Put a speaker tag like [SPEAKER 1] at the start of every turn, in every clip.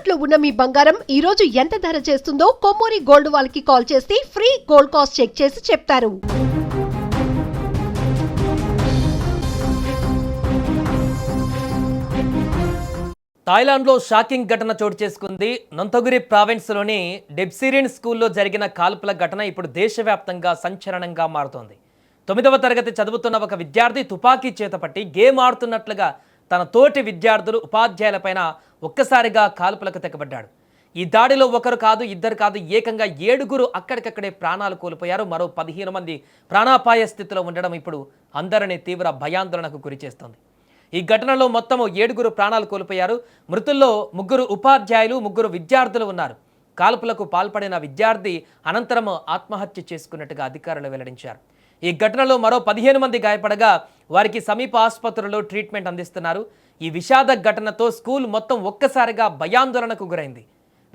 [SPEAKER 1] తాకట్లో ఉన్న మీ బంగారం ఈ రోజు ఎంత ధర చేస్తుందో కొమ్మూరి గోల్డ్ వాళ్ళకి కాల్ చేస్తే ఫ్రీ గోల్డ్ కాస్ట్ చెక్ చేసి చెప్తారు.
[SPEAKER 2] థాయిలాండ్లో షాకింగ్ ఘటన చోటు చేసుకుంది. నొంతగురి ప్రావిన్స్లోని డెబ్సిరిన్ స్కూల్లో జరిగిన కాల్పుల ఘటన ఇప్పుడు దేశవ్యాప్తంగా సంచలనంగా మారుతోంది. 9వ తరగతి చదువుతున్న ఒక విద్యార్థి తుపాకీ చేతపట్టి గేమ్ ఆడుతున్నట్లుగా తన తోటి విద్యార్థులు ఉపాధ్యాయులపైన ఒక్కసారిగా కాల్పులకు తెగబడ్డాడు. ఈ దాడిలో ఒకరు కాదు, ఇద్దరు కాదు, ఏకంగా 7గురు అక్కడికక్కడే ప్రాణాలు కోల్పోయారు. మరో 15 మంది ప్రాణాపాయ స్థితిలో ఉండడం ఇప్పుడు అందరినీ తీవ్ర భయాందోళనకు గురిచేస్తోంది. ఈ ఘటనలో మొత్తం 7గురు ప్రాణాలు కోల్పోయారు. మృతుల్లో 3 ఉపాధ్యాయులు, 3 విద్యార్థులు ఉన్నారు. కాల్పులకు పాల్పడిన విద్యార్థి అనంతరం ఆత్మహత్య చేసుకున్నట్టుగా అధికారులు వెల్లడించారు. ఈ ఘటనలో మరో 15 మంది గాయపడగా వారికి సమీప ఆసుపత్రుల్లో ట్రీట్మెంట్ అందిస్తున్నారు. ఈ విషాద ఘటనతో స్కూల్ మొత్తం ఒక్కసారిగా భయాందోళనకు గురైంది.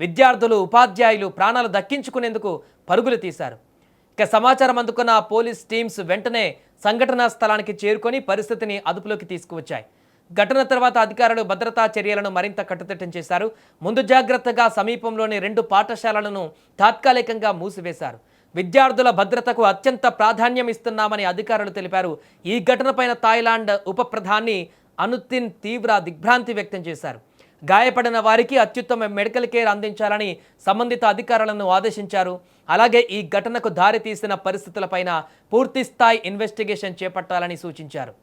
[SPEAKER 2] విద్యార్థులు, ఉపాధ్యాయులు ప్రాణాలు దక్కించుకునేందుకు పరుగులు తీశారు. ఇక సమాచారం అందుకున్న పోలీస్ టీమ్స్ వెంటనే సంఘటనా స్థలానికి చేరుకొని పరిస్థితిని అదుపులోకి తీసుకువచ్చాయి. ఘటన తర్వాత అధికారులు భద్రతా చర్యలను మరింత కట్టుదిట్టం చేశారు. ముందు జాగ్రత్తగా సమీపంలోని 2 పాఠశాలలను తాత్కాలికంగా మూసివేశారు. విద్యార్థుల భద్రతకు అత్యంత ప్రాధాన్యం ఇస్తున్నామని అధికారులు తెలిపారు. ఈ ఘటనపైన థాయిలాండ్ ఉప ప్రధాని అనుతిన్ తీవ్ర దిగ్భ్రాంతి వ్యక్తం చేశారు. గాయపడిన వారికి అత్యుత్తమ మెడికల్ కేర్ అందించాలని సంబంధిత అధికారులను ఆదేశించారు. అలాగే ఈ ఘటనకు దారితీసిన పరిస్థితులపైన పూర్తిస్థాయి ఇన్వెస్టిగేషన్ చేపట్టాలని సూచించారు.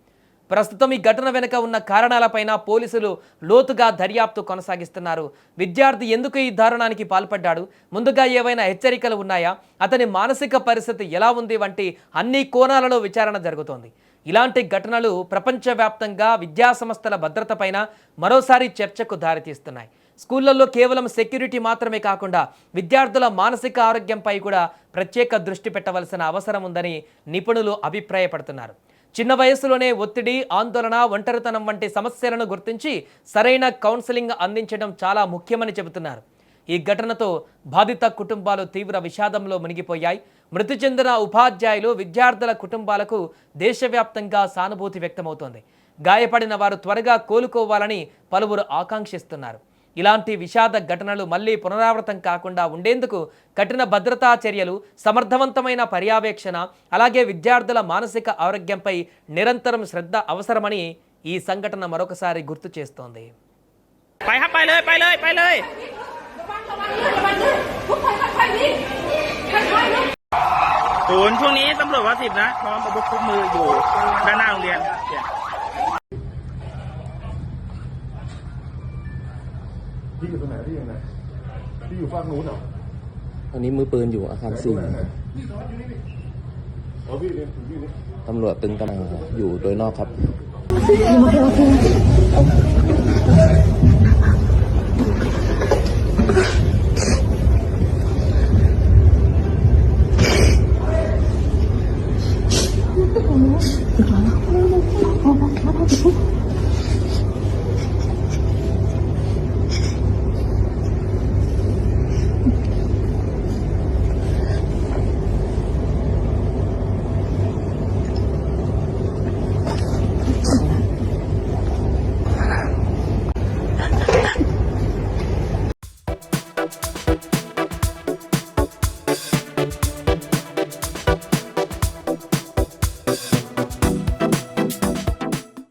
[SPEAKER 2] ప్రస్తుతం ఈ ఘటన వెనుక ఉన్న కారణాలపైన పోలీసులు లోతుగా దర్యాప్తు కొనసాగిస్తున్నారు. విద్యార్థి ఎందుకు ఈ దారుణానికి పాల్పడ్డాడు, ముందుగా ఏవైనా హెచ్చరికలు ఉన్నాయా, అతని మానసిక పరిస్థితి ఎలా ఉంది వంటి అన్ని కోణాలలో విచారణ జరుగుతోంది. ఇలాంటి ఘటనలు ప్రపంచవ్యాప్తంగా విద్యాసంస్థల భద్రతపైన మరోసారి చర్చకు దారితీస్తున్నాయి. స్కూళ్లలో కేవలం సెక్యూరిటీ మాత్రమే కాకుండా విద్యార్థుల మానసిక ఆరోగ్యంపై కూడా ప్రత్యేక దృష్టి పెట్టవలసిన అవసరం ఉందని నిపుణులు అభిప్రాయపడుతున్నారు. చిన్న వయసులోనే ఒత్తిడి, ఆందోళన, ఒంటరితనం వంటి సమస్యలను గుర్తించి సరైన కౌన్సిలింగ్ అందించడం చాలా ముఖ్యమని చెబుతున్నారు. ఈ ఘటనతో బాధిత కుటుంబాలు తీవ్ర విషాదంలో మునిగిపోయాయి. మృతి చెందిన ఉపాధ్యాయులు, విద్యార్థుల కుటుంబాలకు దేశవ్యాప్తంగా సానుభూతి వ్యక్తమవుతోంది. గాయపడిన వారు త్వరగా కోలుకోవాలని పలువురు ఆకాంక్షిస్తున్నారు. ఇలాంటి విషాద ఘటనలు మళ్లీ పునరావృతం కాకుండా ఉండేందుకు కఠిన భద్రతా చర్యలు, సమర్థవంతమైన పర్యవేక్షణ, అలాగే విద్యార్థుల మానసిక ఆరోగ్యంపై నిరంతరం శ్రద్ధ అవసరమని ఈ సంఘటన మరొకసారి గుర్తు చేస్తోంది.
[SPEAKER 3] ช่วงนี้ตำรวจว่า10นะพร้อมอาวุธครบมืออยู่ด้านหน้าโรงเรียน
[SPEAKER 4] พี่อยู่ตรงไหนพี่อยู่ไหนพี่อยู่ฝั่งนู้นเหรอ
[SPEAKER 5] ตอนนี้มือปืนอยู่อาคาร4ตำรวจตึงกำลังอยู่โดยนอกครับ